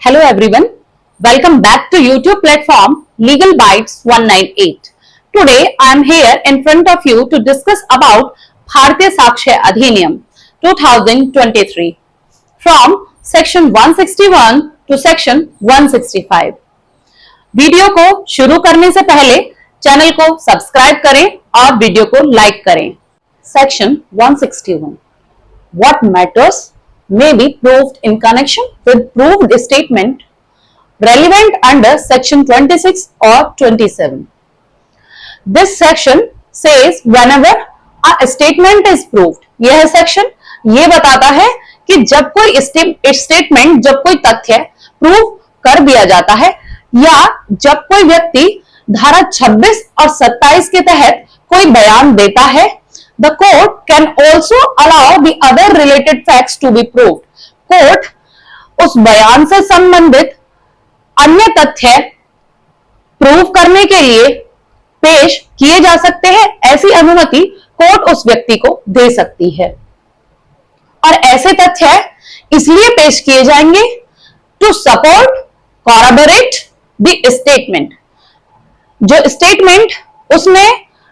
Hello everyone, welcome back to YouTube platform Legal Bytes 198. Today I am here in front of you to discuss about Bharatiya Sakshya Adhiniyam 2023 from section 161 to section 165. Video को शुरू करने से पहले channel को subscribe करें और video को like करें। Section 161 What matters may be proved in connection with proved statement relevant under section 26 or 27. This section says whenever a statement is proved. यह सेक्शन ये बताता है कि जब कोई स्टेटमेंट, जब कोई तथ्य प्रूव कर दिया जाता है या जब कोई व्यक्ति धारा 26 और 27 के तहत कोई बयान देता है, the court can also allow the other related facts to be proved. Court उस बयान से संबंधित अन्य तथ्य प्रूव करने के लिए पेश किए जा सकते हैं। ऐसी अनुमति कोर्ट उस व्यक्ति को दे सकती है और ऐसे तथ्य इसलिए पेश किए जाएंगे टू सपोर्ट कॉरबोरेट द स्टेटमेंट। जो स्टेटमेंट उसने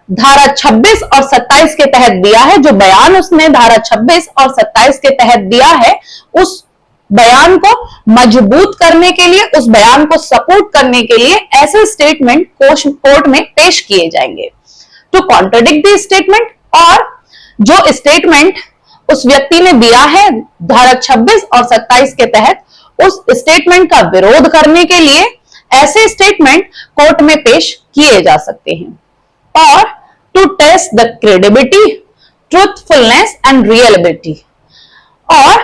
धारा 26 और 27 के तहत दिया है, जो बयान उसने धारा 26 और 27 के तहत दिया है, उस बयान को मजबूत करने के लिए, उस बयान को सपोर्ट करने के लिए ऐसे स्टेटमेंट कोर्ट में पेश किए जाएंगे टू कॉन्ट्रडिक्ट द स्टेटमेंट। और जो स्टेटमेंट उस व्यक्ति ने दिया है धारा 26 और 27 के तहत, उस स्टेटमेंट का विरोध करने के लिए ऐसे स्टेटमेंट कोर्ट में पेश किए जा सकते हैं। और to test the credibility, truthfulness and reliability। और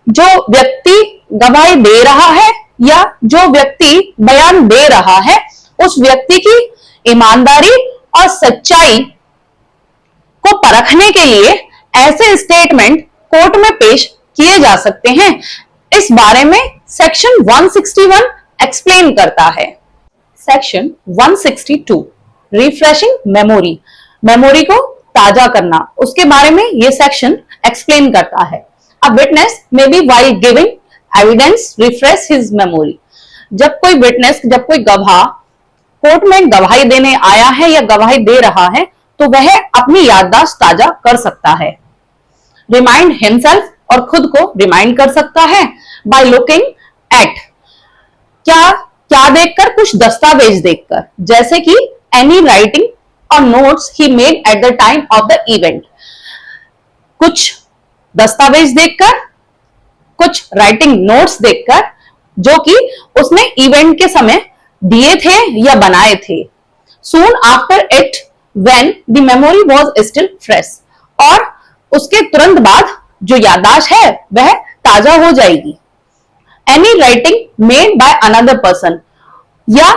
जो व्यक्ति गवाही दे रहा है या जो व्यक्ति बयान दे रहा है, उस व्यक्ति की ईमानदारी और सच्चाई को परखने के लिए ऐसे स्टेटमेंट कोर्ट में पेश किए जा सकते हैं। इस बारे में सेक्शन 161 एक्सप्लेन करता है। सेक्शन 162 रिफ्रेशिंग मेमोरी, मेमोरी को ताजा करना, उसके बारे में यह सेक्शन एक्सप्लेन करता है। A witness may be while giving evidence refresh his memory. जब कोई विटनेस, जब कोई गवाह कोर्ट में गवाही देने आया है या गवाही दे रहा है, तो वह अपनी याददाश्त ताजा कर सकता है। रिमाइंड हिमसेल्फ, और खुद को रिमाइंड कर सकता है बाय लुकिंग एट, क्या देखकर, कुछ दस्तावेज देखकर, जैसे कि any writing or notes he made at the time of the event। कुछ दस्तावेज देखकर, कुछ राइटिंग नोट्स देखकर जो कि उसने इवेंट के समय दिए थे या बनाए थे। Soon after it when the memory was still fresh, और उसके तुरंत बाद जो याददाश्त है वह ताजा हो जाएगी। Any writing made by another person, या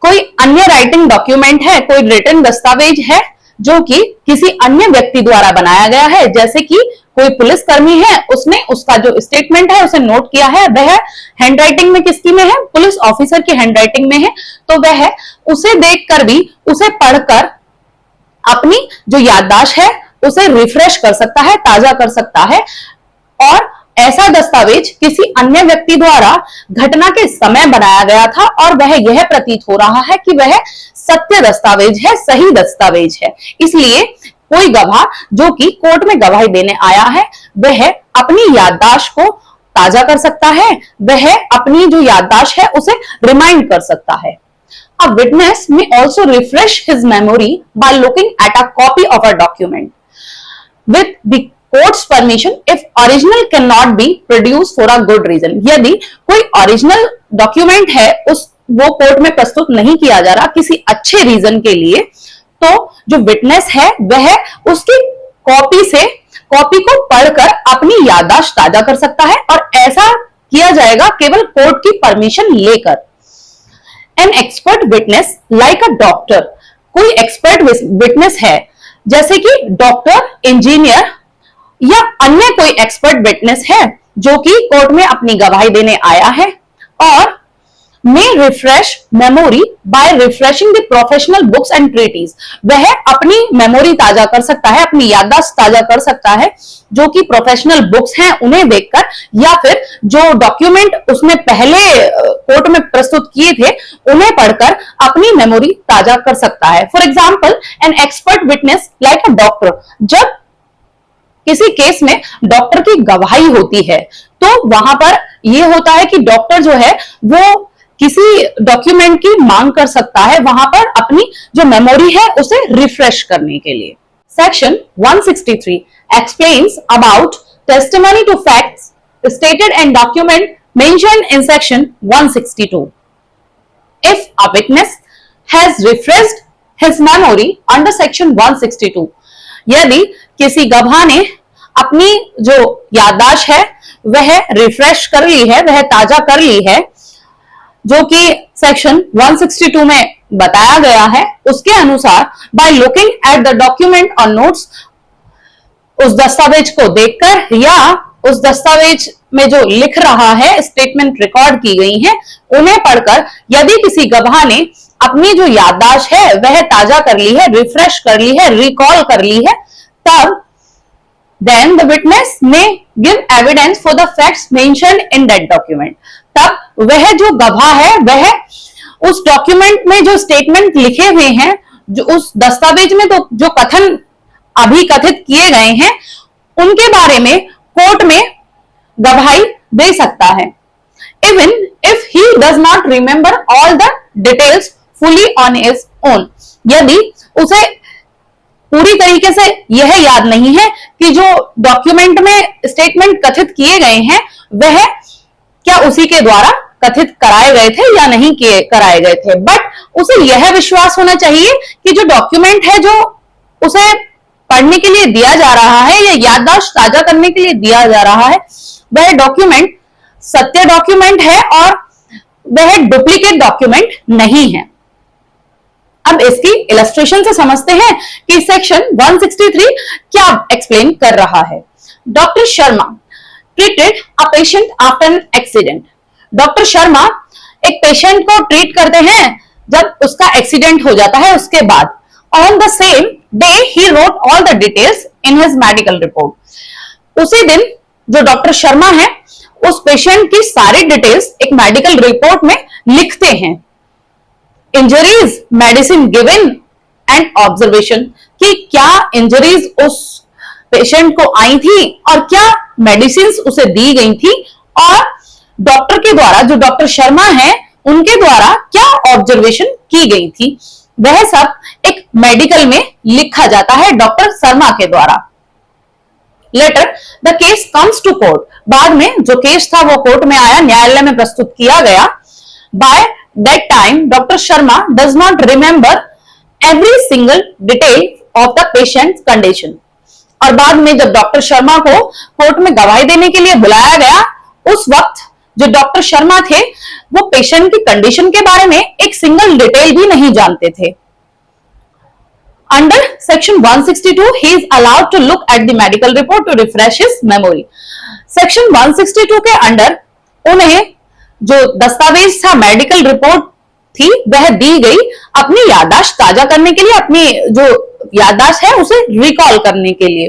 कोई अन्य राइटिंग डॉक्यूमेंट है, कोई रिटन दस्तावेज है जो कि किसी अन्य व्यक्ति द्वारा बनाया गया है, जैसे कि कोई पुलिसकर्मी है, उसने उसका जो स्टेटमेंट है उसे नोट किया है, वह हैंडराइटिंग में किसकी में है, पुलिस ऑफिसर की हैंडराइटिंग में है, तो वह उसे देखकर भी, उसे पढ़कर अपनी जो याददाश्त है उसे रिफ्रेश कर सकता है, ताजा कर सकता है। और ऐसा दस्तावेज किसी अन्य व्यक्ति द्वारा घटना के समय बनाया गया था और वह यह प्रतीत हो रहा है कि वह सत्य दस्तावेज है, सही दस्तावेज है। इसलिए कोई गवाह जो कि कोर्ट में गवाही देने आया है, वह अपनी याददाश्त को ताजा कर सकता है, वह अपनी जो याददाश्त है उसे रिमाइंड कर सकता है। A witness may also refresh his memory by looking at a copy of a document with the court's permission if original can not be produce for a good reason. यदि कोई ओरिजिनल डॉक्यूमेंट है वो court में प्रस्तुत नहीं किया जा रहा किसी अच्छे रीजन के लिए, तो जो विटनेस है वह उसकी कॉपी को पढ़कर अपनी याददाश्त ताजा कर सकता है, और ऐसा किया जाएगा केवल कोर्ट की परमिशन लेकर। An expert witness like a doctor, कोई एक्सपर्ट विटनेस है जैसे कि डॉक्टर, इंजीनियर या अन्य कोई एक्सपर्ट विटनेस है जो कि कोर्ट में अपनी गवाही देने आया है और may refresh memory by refreshing the professional books and treaties। वह अपनी मेमोरी ताजा कर सकता है, अपनी याददाश्त ताजा कर सकता है जो कि प्रोफेशनल बुक्स हैं उन्हें देखकर, या फिर जो डॉक्यूमेंट उसने पहले कोर्ट में प्रस्तुत किए थे उन्हें पढ़कर अपनी मेमोरी ताजा कर सकता है। For example, an expert witness like a doctor, जब किसी केस में डॉक्टर की गवाही होती है तो वहां पर यह होता है कि डॉक्टर जो है वो किसी डॉक्यूमेंट की मांग कर सकता है वहां पर अपनी जो मेमोरी है उसे रिफ्रेश करने के लिए। Section 163 explains about testimony to facts stated and document mentioned in section 162। If a witness has refreshed his memory under section 162, यदि किसी गवाह ने अपनी जो याददाश्त है वह रिफ्रेश कर ली है, वह ताजा कर ली है, जो कि सेक्शन 162 में बताया गया है, उसके अनुसार by looking at the document और नोट्स, उस दस्तावेज को देखकर या उस दस्तावेज में जो लिख रहा है, स्टेटमेंट रिकॉर्ड की गई है, उन्हें पढ़कर यदि किसी गवाह ने अपनी जो याददाश्त है वह ताजा कर ली है, रिफ्रेश कर ली है, रिकॉल कर ली है, तब then the witness may give evidence for the facts mentioned in that document। तब वह जो गवाह है वह उस डॉक्यूमेंट में जो स्टेटमेंट लिखे हुए हैं, जो उस दस्तावेज में तो जो कथन अभी कथित किए गए हैं उनके बारे में कोर्ट में गवाही दे सकता है। Even if he does not remember all the details fully on his own, यदि उसे पूरी तरीके से यह याद नहीं है कि जो डॉक्यूमेंट में स्टेटमेंट कथित किए गए हैं वह क्या उसी के द्वारा कथित कराए गए थे या नहीं किए कराए गए थे, बट उसे यह विश्वास होना चाहिए कि जो डॉक्यूमेंट है जो उसे पढ़ने के लिए दिया जा रहा है या याददाश्त ताजा करने के लिए दिया जा रहा है वह डॉक्यूमेंट सत्य डॉक्यूमेंट है और वह डुप्लीकेट डॉक्यूमेंट नहीं है। अब इसकी इलस्ट्रेशन से समझते हैं कि सेक्शन 163 क्या एक्सप्लेन कर रहा है। Doctor Sharma treated a patient after an accident. Doctor Sharma एक पेशेंट को ट्रीट करते हैं जब उसका एक्सीडेंट हो जाता है, उसके बाद on the same day he wrote all the details in his medical report. उसी दिन जो डॉक्टर शर्मा है उस पेशेंट की सारी डिटेल्स एक मेडिकल रिपोर्ट में लिखते हैं। Injuries, medicine given and observation, कि क्या इंजरीज उस पेशेंट को आई थी और क्या मेडिसिन उसे दी गई थी, और डॉक्टर के द्वारा जो डॉक्टर शर्मा है उनके द्वारा क्या ऑब्जर्वेशन की गई थी, वह सब एक मेडिकल में लिखा जाता है डॉक्टर शर्मा के द्वारा। Letter the case comes to court, बाद में जो केस था वो कोर्ट में आया, न्यायालय में प्रस्तुत किया गया। By that time Dr. Sharma does not remember every single detail of the patient's condition। और बाद में जब डॉक्टर शर्मा को कोर्ट में गवाही देने के लिए बुलाया गया उस वक्त जो डॉक्टर शर्मा थे वो पेशेंट की कंडीशन के बारे में एक सिंगल डिटेल भी नहीं जानते थे। Under section 162 he is allowed to look at the medical report to refresh his memory। Section 162 के अंडर उन्हें जो दस्तावेज था, मेडिकल रिपोर्ट थी, वह दी गई अपनी याददाश्त ताजा करने के लिए, अपनी जो याददाश्त है उसे रिकॉल करने के लिए।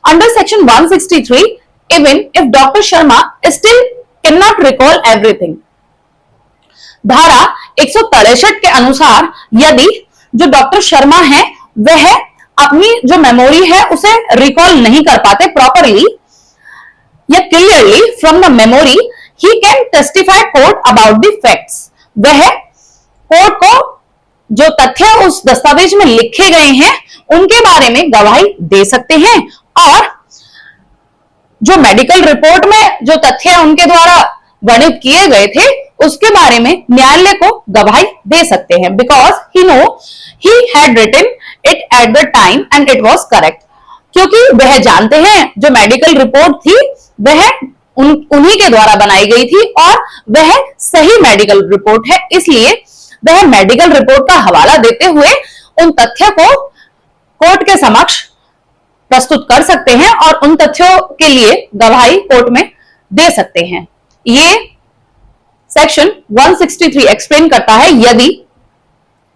Under section 163 even if doctor Sharma still can not recall everything. धारा 163 के अनुसार यदि जो डॉक्टर शर्मा है वह अपनी जो मेमोरी है उसे रिकॉल नहीं कर पाते प्रॉपरली या clearly from the memory, he can testify court about the facts। वह कोर्ट को जो तथ्य उस दस्तावेज में लिखे गए हैं उनके बारे में गवाही दे सकते हैं, और जो मेडिकल रिपोर्ट में जो तथ्य उनके द्वारा वर्णित किए गए थे उसके बारे में न्यायालय को गवाही दे सकते हैं, because he know he had written it at the time and it was correct. क्योंकि वह जानते हैं जो मेडिकल रिपोर्ट थी वह उन्हीं के द्वारा बनाई गई थी और वह सही मेडिकल रिपोर्ट है, इसलिए वह मेडिकल रिपोर्ट का हवाला देते हुए उन तथ्यों को कोर्ट के समक्ष प्रस्तुत कर सकते हैं और उन तथ्यों के लिए गवाही कोर्ट में दे सकते हैं। ये सेक्शन 163 एक्सप्लेन करता है यदि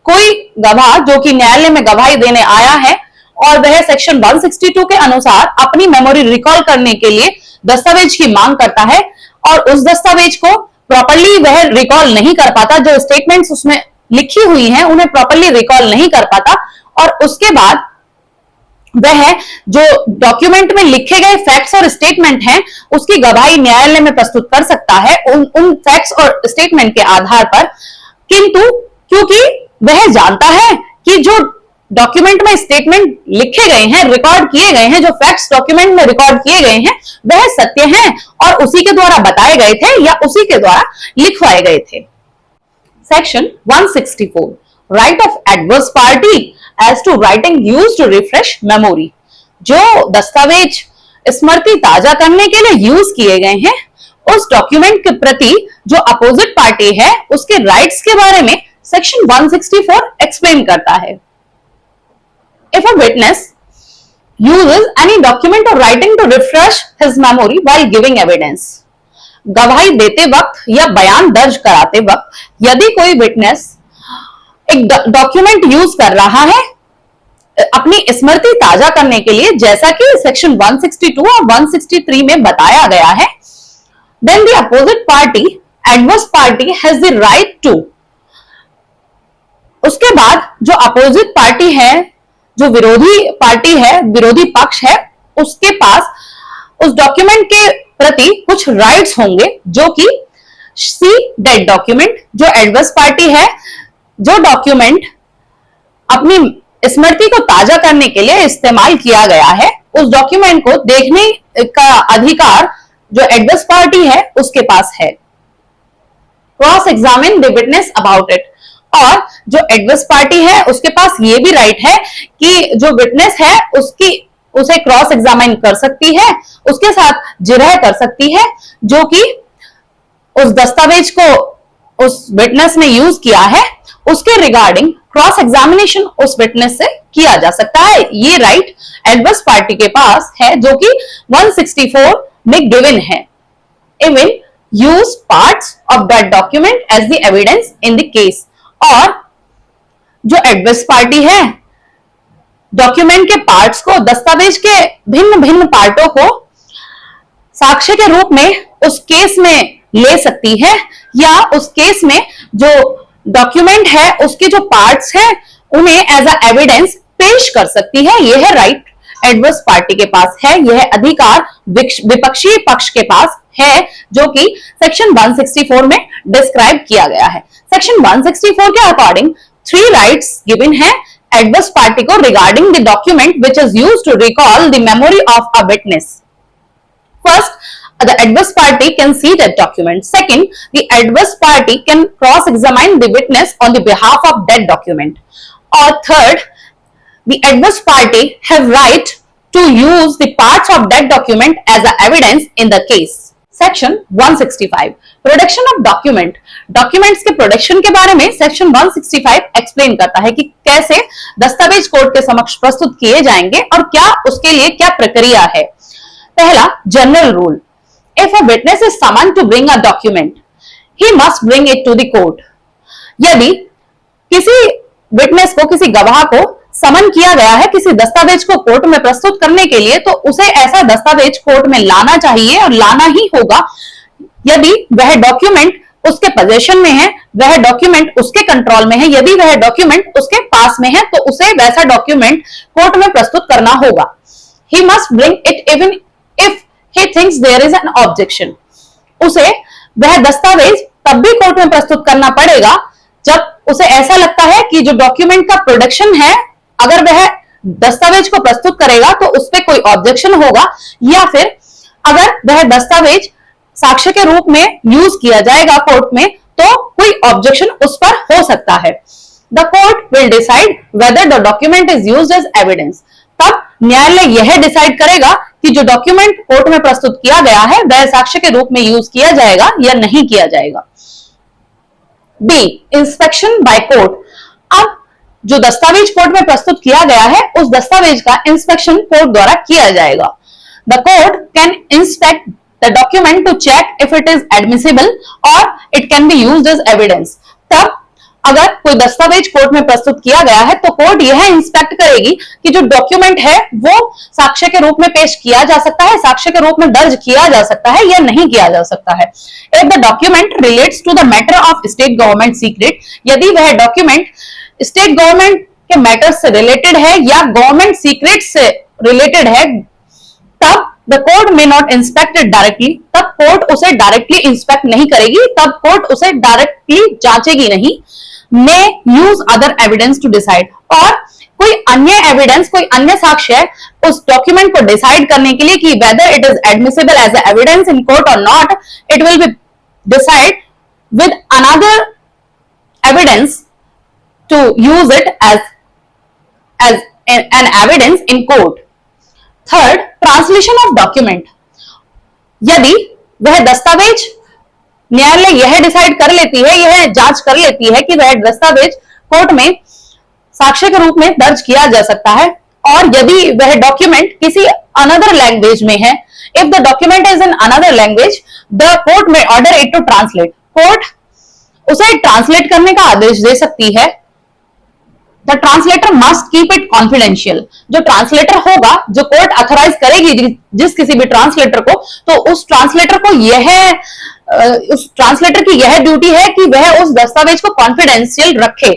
कोई गवाह जो कि न्यायालय में गवाही देने आया है और वह सेक्शन 162 के अनुसार अपनी मेमोरी रिकॉल करने के लिए दस्तावेज की मांग करता है और उस दस्तावेज को प्रॉपर्ली वह रिकॉल नहीं कर पाता, जो स्टेटमेंट्स उसमें लिखी हुई हैं उन्हें प्रॉपर्ली रिकॉल नहीं कर पाता, और उसके बाद वह जो डॉक्यूमेंट में लिखे गए फैक्ट्स और स्टेटमेंट हैं उसकी गवाही न्यायालय में प्रस्तुत कर सकता है उन फैक्ट्स और स्टेटमेंट के आधार पर। किंतु क्योंकि वह जानता है कि जो डॉक्यूमेंट में स्टेटमेंट लिखे गए हैं, रिकॉर्ड किए गए हैं, जो फैक्ट्स डॉक्यूमेंट में रिकॉर्ड किए गए हैं वह सत्य हैं और उसी के द्वारा बताए गए थे या उसी के द्वारा लिखवाए गए थे। Section 164 right of adverse party as to writing used to refresh memory. जो दस्तावेज स्मृति ताजा करने के लिए यूज किए गए हैं उस डॉक्यूमेंट के प्रति जो अपोजिट पार्टी है उसके राइट्स के बारे में सेक्शन 164 एक्सप्लेन करता है। If a witness uses any document or writing to refresh his memory while giving evidence, गवाही देते वक्त या बयान दर्ज कराते वक्त यदि कोई विटनेस एक डॉक्यूमेंट यूज कर रहा है अपनी स्मृति ताजा करने के लिए, जैसा कि सेक्शन 162 और 163 में बताया गया है, then the opposite party, adverse party has the right to, उसके बाद जो अपोजिट पार्टी है, जो विरोधी पार्टी है, विरोधी पक्ष है, उसके पास उस डॉक्यूमेंट के प्रति कुछ राइट्स होंगे जो कि सी डेट डॉक्यूमेंट, जो एडवर्स पार्टी है, जो डॉक्यूमेंट अपनी स्मृति को ताजा करने के लिए इस्तेमाल किया गया है उस डॉक्यूमेंट को देखने का अधिकार जो एडवर्स पार्टी है उसके पास है। Cross examine the witness about it, और जो एडवर्स पार्टी है उसके पास ये भी राइट है कि जो विटनेस है उसे क्रॉस एग्जामिन कर सकती है, उसके साथ जिरह कर सकती है जो कि उस दस्तावेज को उस विटनेस ने यूज किया है उसके रिगार्डिंग क्रॉस एग्जामिनेशन उस विटनेस से किया जा सकता है। ये राइट एडवर्स पार्टी के पास है जो कि 164 में गिवन है। Even use parts of that document as the evidence in the case, और जो एडवर्स पार्टी है डॉक्यूमेंट के पार्ट्स को, दस्तावेज के भिन्न भिन्न पार्टों को साक्ष्य के रूप में उस केस में ले सकती है या उस केस में जो डॉक्यूमेंट है उसके जो पार्ट्स हैं उन्हें एज अ एविडेंस पेश कर सकती है। यह राइट एडवर्स पार्टी के पास है, यह अधिकार विपक्षी पक्ष के पास है जो कि सेक्शन 164 में डिस्क्राइब किया गया है। सेक्शन 164 के अकॉर्डिंग 3 राइट्स गिवन है एडवर्स पार्टी को regarding the document which is used to recall the memory of a witness. First, the adverse party can see that document. Second, the adverse party can cross-examine the witness on the behalf of that document. Or third, the adverse party have right to use the parts of that document as a evidence in the case. Section 165, Production of document. Documents के production के बारे में Section 165 explain करता है कि कैसे दस्तावेज court के समक्ष प्रस्तुत किए जाएंगे और क्या उसके लिए क्या प्रक्रिया है। पहला, general rule, if a witness is summon to bring a document he must bring it to the court. यदि किसी विटनेस को, किसी गवाह को समन किया गया है किसी दस्तावेज को कोर्ट में प्रस्तुत करने के लिए तो उसे ऐसा दस्तावेज कोर्ट में लाना चाहिए और लाना ही होगा। यदि वह डॉक्यूमेंट उसके पोजीशन में है, वह डॉक्यूमेंट उसके कंट्रोल में है, यदि वह डॉक्यूमेंट उसके पास में है तो उसे वैसा डॉक्यूमेंट कोर्ट में प्रस्तुत करना होगा। He must bring it even if he thinks there is an objection. उसे वह दस्तावेज तब भी कोर्ट में प्रस्तुत करना पड़ेगा जब उसे ऐसा लगता है कि जो डॉक्यूमेंट का प्रोडक्शन है, अगर वह दस्तावेज को प्रस्तुत करेगा तो उस पर कोई ऑब्जेक्शन होगा, या फिर अगर वह दस्तावेज साक्ष्य के रूप में यूज किया जाएगा कोर्ट में तो कोई ऑब्जेक्शन उस पर हो सकता है। The court will decide whether the document is used as evidence. तब न्यायालय यह डिसाइड करेगा कि जो डॉक्यूमेंट कोर्ट में प्रस्तुत किया गया है वह साक्ष्य के रूप में यूज किया जाएगा या नहीं किया जाएगा। B, inspection by court. अब जो दस्तावेज कोर्ट में प्रस्तुत किया गया है उस दस्तावेज का इंस्पेक्शन कोर्ट द्वारा किया जाएगा। The court can inspect the document to check if it is admissible और it can be used as evidence. तब अगर कोई दस्तावेज कोर्ट में प्रस्तुत किया गया है तो कोर्ट यह इंस्पेक्ट करेगी कि जो डॉक्यूमेंट है वो साक्ष्य के रूप में पेश किया जा सकता है, साक्ष्य के रूप में दर्ज किया जा सकता है या नहीं किया जा सकता है। If the document relates to the matter of state government secret, यदि वह डॉक्यूमेंट स्टेट गवर्नमेंट के मैटर से रिलेटेड है या गवर्नमेंट सीक्रेट से रिलेटेड है, तब the court may not inspect it directly, तब कोर्ट उसे डायरेक्टली इंस्पेक्ट नहीं करेगी, तब कोर्ट उसे डायरेक्टली जांचेगी नहीं। May use other evidence to decide, और कोई अन्य एविडेंस, कोई अन्य साक्ष्य उस डॉक्यूमेंट को डिसाइड करने के लिए कि whether it is admissible as evidence in court और not, it will be decide with another evidence to use it as an evidence in court. Third, translation of document, यदि वह दस्तावेज न्यायालय यह डिसाइड कर लेती है, यह जांच कर लेती है कि वह दस्तावेज कोर्ट में साक्ष्य के रूप में दर्ज किया जा सकता है, और यदि वह डॉक्यूमेंट किसी अनदर लैंग्वेज में है, if the document is in another language, the court में order it to translate, court उसे ट्रांसलेट करने का आदेश दे सकती है। The translator must keep it confidential, जो ट्रांसलेटर होगा, जो कोर्ट अथोराइज करेगी जिस किसी भी ट्रांसलेटर को, तो उस ट्रांसलेटर की यह ड्यूटी है कि वह उस दस्तावेज को कॉन्फिडेंशियल रखे,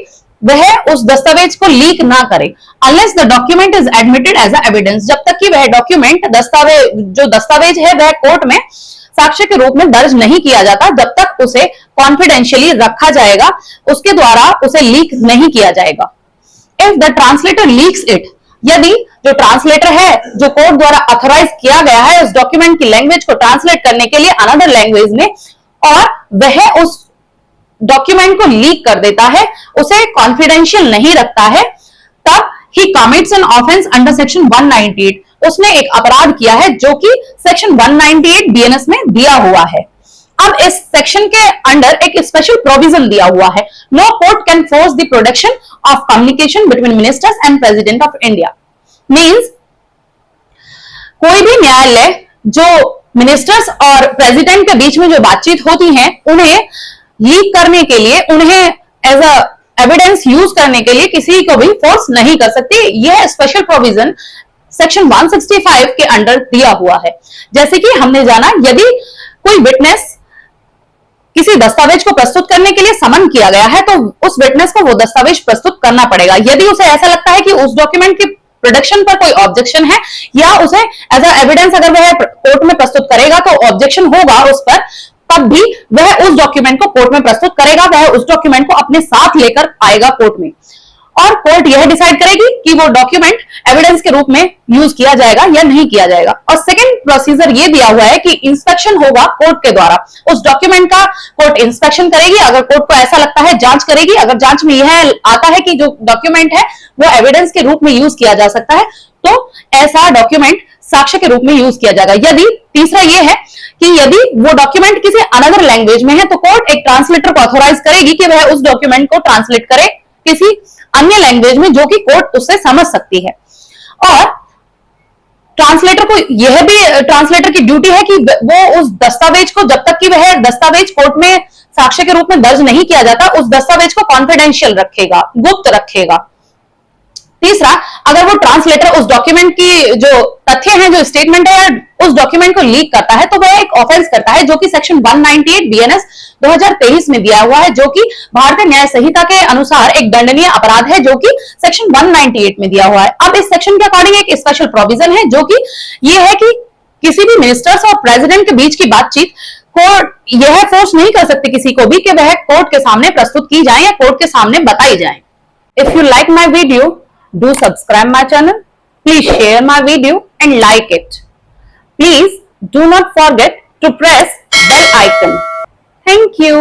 वह उस दस्तावेज को लीक ना करे, unless the document is admitted as evidence, जब तक कि वह डॉक्यूमेंट दस्तावेज है वह कोर्ट में साक्ष्य के रूप में दर्ज नहीं किया जाता, जब तक उसे कॉन्फिडेंशियली रखा जाएगा, उसके द्वारा उसे लीक नहीं किया जाएगा। If the translator leaks it, यदि जो ट्रांसलेटर है, जो कोर्ट द्वारा अथोराइज किया गया है उस डॉक्यूमेंट की लैंग्वेज को ट्रांसलेट करने के लिए अनदर लैंग्वेज में, और वह उस डॉक्यूमेंट को लीक कर देता है, उसे कॉन्फिडेंशियल नहीं रखता है, तब ही commits an offence under section 198, उसने एक अपराध किया है जो कि सेक्शन 198 बीएनएस में दिया हुआ है। अब इस सेक्शन के अंडर एक स्पेशल प्रोविजन दिया हुआ है, no court can force the production of communication between ministers and president of India. Means कोई भी न्यायालय जो मिनिस्टर्स और प्रेसिडेंट के बीच में जो बातचीत होती है, उन्हें लीक करने के लिए, उन्हें एज अ एविडेंस यूज करने के लिए किसी को भी फोर्स नहीं कर सकती। यह स्पेशल प्रोविजन सेक्शन 165 के अंडर दिया हुआ है। जैसे कि हमने जाना, यदि कोई विटनेस किसी दस्तावेज को प्रस्तुत करने के लिए समन किया गया है, तो उस विटनेस को वो दस्तावेज प्रस्तुत करना पड़ेगा। यदि उसे ऐसा लगता है कि उस डॉक्यूमेंट की प्रोडक्शन पर कोई ऑब्जेक्शन है, या उसे एज अ एविडेंस अगर वह कोर्ट में प्रस्तुत करेगा तो ऑब्जेक्शन होगा उस पर, तब भी वह उस डॉक्यूमेंट को कोर्ट में प्रस्तुत करेगा, वह उस डॉक्यूमेंट को अपने साथ लेकर आएगा कोर्ट में, और कोर्ट यह डिसाइड करेगी कि वो डॉक्यूमेंट एविडेंस के रूप में यूज किया जाएगा या नहीं किया जाएगा। और सेकंड प्रोसीजर ये दिया हुआ है कि इंस्पेक्शन होगा कोर्ट के द्वारा, उस डॉक्यूमेंट का कोर्ट इंस्पेक्शन करेगी, अगर कोर्ट को ऐसा लगता है जांच करेगी, अगर जांच में यह आता है कि जो डॉक्यूमेंट है वो एविडेंस के रूप में यूज किया जा सकता है, तो ऐसा डॉक्यूमेंट साक्ष्य के रूप में यूज किया जाएगा। यदि तीसरा ये है कि यदि वो डॉक्यूमेंट किसी अनदर लैंग्वेज में है, तो कोर्ट एक ट्रांसलेटर को ऑथोराइज करेगी कि वह उस डॉक्यूमेंट को ट्रांसलेट करे किसी अन्य लैंग्वेज में जो कि कोर्ट उससे समझ सकती है। और ट्रांसलेटर को यह भी ट्रांसलेटर की ड्यूटी है कि वो उस दस्तावेज को, जब तक कि वह दस्तावेज कोर्ट में साक्ष्य के रूप में दर्ज नहीं किया जाता, उस दस्तावेज को कॉन्फिडेंशियल रखेगा, गुप्त रखेगा। तीसरा, अगर वो ट्रांसलेटर उस डॉक्यूमेंट की जो तथ्य हैं, जो स्टेटमेंट है, उस डॉक्यूमेंट को लीक करता है, तो वह एक ऑफेंस करता है, जो कि सेक्शन 198 बीएनएस 2023 में दिया हुआ है, जो कि भारतीय न्याय संहिता के अनुसार एक दंडनीय अपराध है, जो कि सेक्शन 198 में दिया हुआ है। अब इस सेक्शन के अकॉर्डिंग एक स्पेशल प्रोविजन है, जो कि ये है कि किसी भी मिनिस्टर्स और प्रेसिडेंट के बीच की बातचीत कोर्ट यह फोर्स नहीं कर सकती किसी को भी कि वह कोर्ट के सामने प्रस्तुत की जाए या कोर्ट के सामने बताई जाए। If you like my video, do subscribe my channel, please share my video and like it. Please do not forget to press bell icon. Thank you.